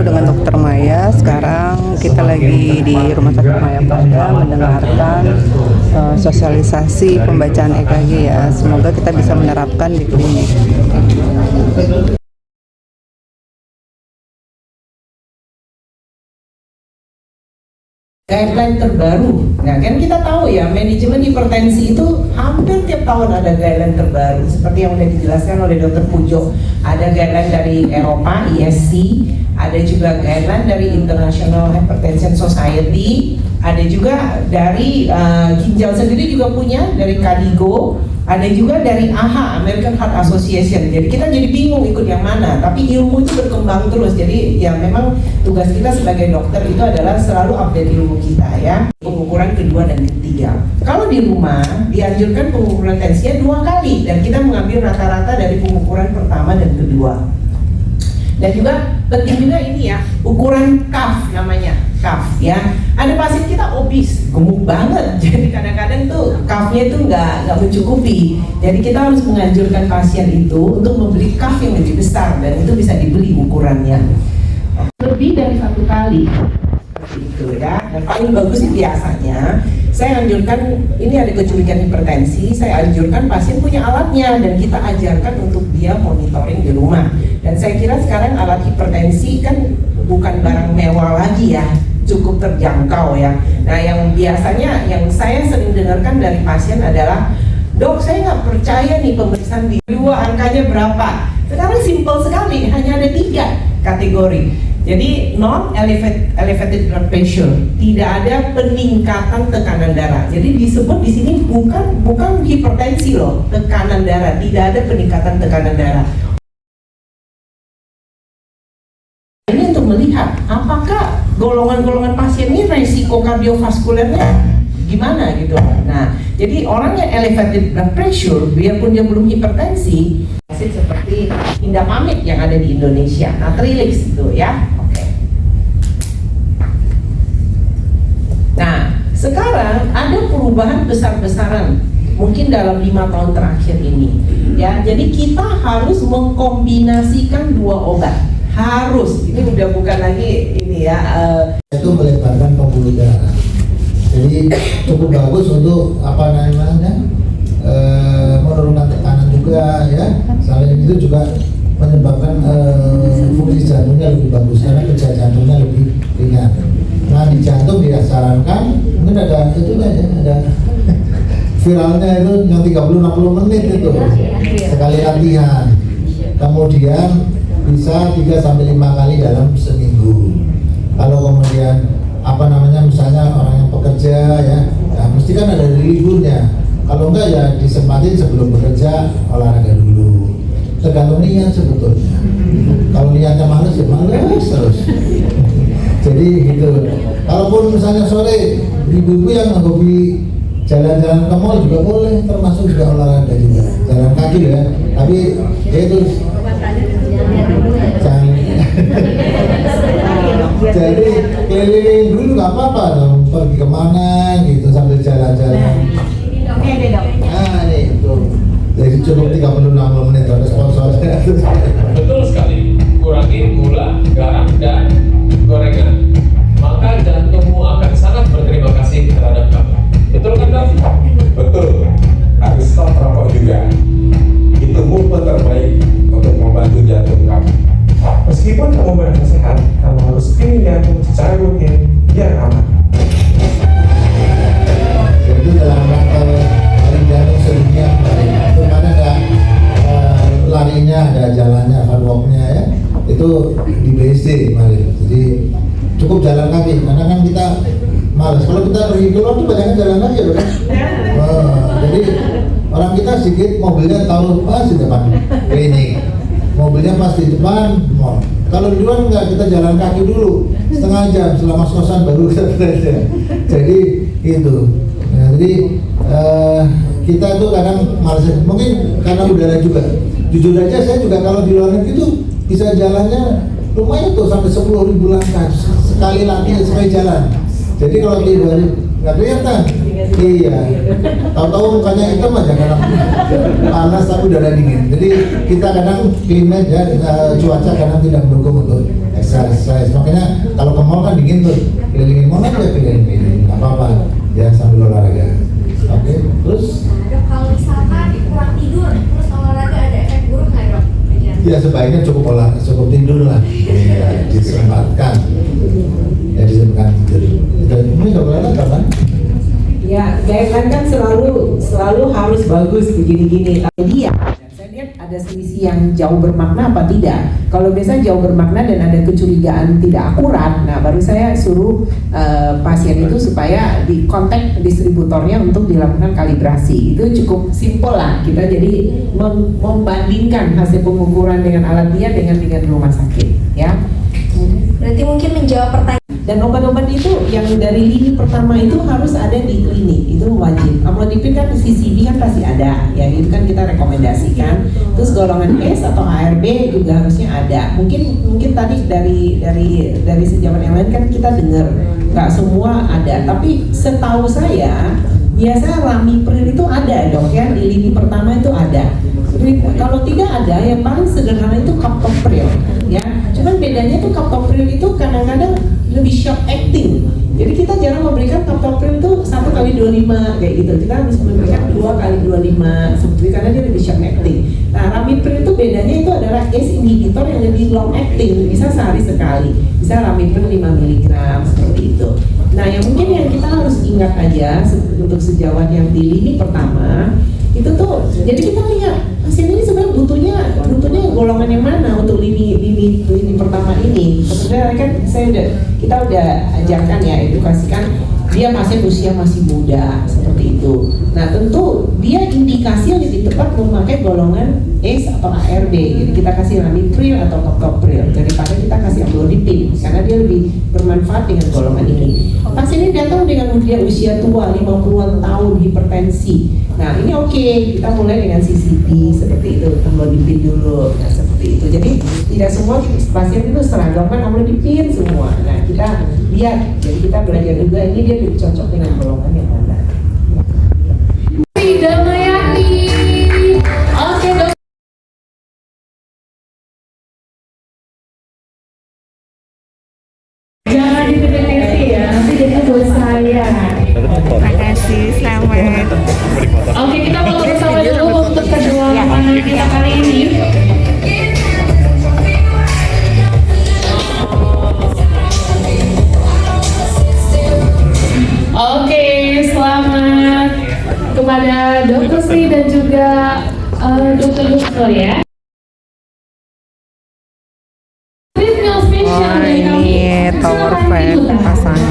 aku dengan Dokter Maya. Sekarang kita lagi di Rumah Sakit Maya Pada mendengarkan sosialisasi pembacaan EKG ya. Semoga kita bisa menerapkan di klinik. Guideline terbaru. Nah, kan kita tahu ya, manajemen hipertensi itu hampir tiap tahun ada guideline terbaru. Seperti yang sudah dijelaskan oleh Dr. Pujo, ada guideline dari Eropa, ISC, ada juga guideline dari International Hypertension Society, ada juga dari ginjal sendiri juga punya, dari KDIGO, ada juga dari AHA, American Heart Association. Jadi kita jadi bingung ikut yang mana, tapi ilmu itu berkembang terus. Jadi ya memang tugas kita sebagai dokter itu adalah selalu update ilmu kita ya. Pengukuran kedua dan ketiga. Kalau di rumah dianjurkan pengukuran tensinya 2 kali dan kita mengambil rata-rata dari pengukuran pertama dan kedua. Dan juga penting juga ini ya, ukuran cuff namanya, cuff ya. Ada pasien kita obes, gemuk banget, jadi kadang-kadang tuh cuffnya itu nggak mencukupi. Jadi kita harus menganjurkan pasien itu untuk membeli cuff yang lebih besar dan itu bisa dibeli ukurannya. Lebih dari 1 kali, seperti itu ya. Dan paling bagus biasanya saya anjurkan, ini ada keculikan hipertensi, saya anjurkan pasien punya alatnya dan kita ajarkan untuk dia monitoring di rumah. Dan saya kira sekarang alat hipertensi kan bukan barang mewah lagi ya, cukup terjangkau ya. Nah yang biasanya yang saya sering dengarkan dari pasien adalah, dok saya nggak percaya nih pemeriksaan di 2 angkanya berapa. Sekarang simple sekali, hanya ada 3 kategori. Jadi non elevated blood pressure, tidak ada peningkatan tekanan darah. Jadi disebut di sini bukan hipertensi loh, tekanan darah, tidak ada peningkatan tekanan darah. Ini untuk melihat apakah golongan-golongan pasien ini resiko kardiovaskulernya gimana gitu. Nah, jadi orang yang elevated blood pressure, biarpun dia belum hipertensi, seperti Indapamid yang ada di Indonesia, Natrilix itu ya. Oke. Nah, sekarang ada perubahan besar-besaran mungkin dalam 5 tahun terakhir ini ya. Jadi kita harus mengkombinasikan 2 obat. Harus, ini udah bukan lagi ini ya itu melebarkan pembuluh darah. Jadi cukup bagus untuk apa namanya menurunkan tekanan juga ya. Selain itu juga menyebabkan fungsi jantungnya lebih bagus karena kerja jantungnya lebih ringan. Nah di jantung dia sarankan mungkin ada itu aja, ada viralnya itu yang 30-60 menit itu sekali latihan. Kemudian bisa 3-5 kali dalam seminggu. Kalau kemudian apa namanya misalnya orang yang pekerja ya mesti kan ada liburnya. Kalau enggak ya disempatin sebelum bekerja olahraga dulu. Tergantung niat sebetulnya. Kalau niatnya males ya males terus. Jadi gitu. Kalaupun misalnya sore ibu-ibu yang hobi jalan-jalan ke mall juga boleh, termasuk juga olahraga juga. Jalan kaki ya. Tapi ya itu jadi keliling dulu nggak apa-apa dong, pergi kemana gitu sambil jalan-jalan. Oke deh dok. Nah itu, jadi cukup 30-60 menit ada sponsornya. Betul sekali, kurangi gula, garam, dan gorengan. Maka jantungmu akan sangat berterima kasih terhadap kamu. Betul kan Dok? Betul, harus stop rokok juga. Itu movement terbaik untuk membantu jantung kamu. Meskipun kamu merasa sehat, kamu harus screening jantung secara rutin biar aman. Itu dalam rangka lari jantung sedunia itu mana ada larinya, ada jalannya, fun walk-nya ya. Itu di BSD kemarin. Jadi cukup jalan kaki karena kan kita malas. Kalau kita pergi keluar tuh banyak jalan kaki ya, kan? Jadi orang kita sedikit mobilnya taruh pas di depan klinik. Mobilnya pas di depan mall. Kalau di luar enggak, kita jalan kaki dulu setengah jam selama kosan baru kita bekerja. Jadi itu. Nah, jadi kita tuh kadang malas. Mungkin karena udara juga. Jujur aja saya juga kalau di luar negeri tuh bisa jalannya lumayan tuh sampai 10.000 langkah sekali latihan sekali jalan. Jadi kalau di hari nggak kelihatan. Iya, tahu-tahu mukanya hitam aja karena panas tapi udara dingin. Jadi kita kadang climate ya, cuaca kadang tidak mendukung untuk exercise. Makanya kalau ke mall kan dingin tuh, kelilingin mall aja keliling-keliling, nggak apa-apa ya sambil olahraga. Oke, terus? Dok, kalau misalkan kurang tidur terus olahraga ada efek buruk nggak dok? Ya sebaiknya cukup tidur lah, ya, disempatkan, ya disempatkan tidur. Ini dokternya kapan? Ya, guideline kan selalu harus bagus begini-gini. Tapi ya, saya lihat ada selisih yang jauh bermakna apa tidak. Kalau biasanya jauh bermakna dan ada kecurigaan tidak akurat, nah baru saya suruh pasien itu supaya di kontak distributornya untuk dilakukan kalibrasi. Itu cukup simpel lah. Kita jadi membandingkan hasil pengukuran dengan alat dia dengan rumah sakit, ya. Berarti mungkin menjawab pertanyaan. Dan obat-obat itu yang dari lini pertama itu harus ada di klinik, itu wajib. Amlodipin kan CCB kan pasti ada, ya itu kan kita rekomendasikan. Terus golongan S atau ARB juga harusnya ada. Mungkin tadi dari sejawat yang lain kan kita dengar nggak semua ada, tapi setahu saya biasa Ramipril itu ada dok ya, di lini pertama itu ada. Kalau tidak ada, yang paling sederhana itu Captopril, ya. Cuman bedanya tuh Captopril itu kadang-kadang lebih short acting. Jadi kita jarang memberikan Captopril itu 1x25 kayak gitu. Kita harus memberikan 2x25 seperti karena dia lebih short acting. Nah, Ramipril itu bedanya itu adalah ACE inhibitor yang lebih long acting, bisa sehari sekali. Bisa Ramipril 5 mg seperti itu. Nah, yang mungkin yang kita harus ingat aja untuk sejawat yang di lini pertama itu tuh, jadi kita lihat pasien ini sebenarnya butuhnya golongan yang mana untuk lini pertama ini. Sebenarnya kan kita udah ajarkan ya, edukasikan dia pasien usia masih muda seperti itu. Nah tentu dia indikasi yang lebih tepat memakai golongan ACE atau ARB. Jadi kita kasih Ramipril atau Captopril daripada kita kasih Amlodipin karena dia lebih bermanfaat dengan golongan ini. Pasien ini datang dengan usia tua 50-an tahun, hipertensi. Nah ini oke, kita mulai dengan CCP seperti itu, Amlodipin dulu. Nah seperti itu. Jadi tidak semua pasien itu seragam kan Amlodipin semua. Nah kita lihat, jadi kita belajar juga ini dia cocok dengan golongan yang mana. Damayani. Oke dok. Jangan dideteksi ya, nanti jadi buat saya. Terima kasih, selamat. Oke, kita foto bersama dulu untuk kedua panel kita kali ini. Oke, selamat kepada Dr. Sri dan juga Dr. Lutfi ya. Oh, ini tower fan pasang.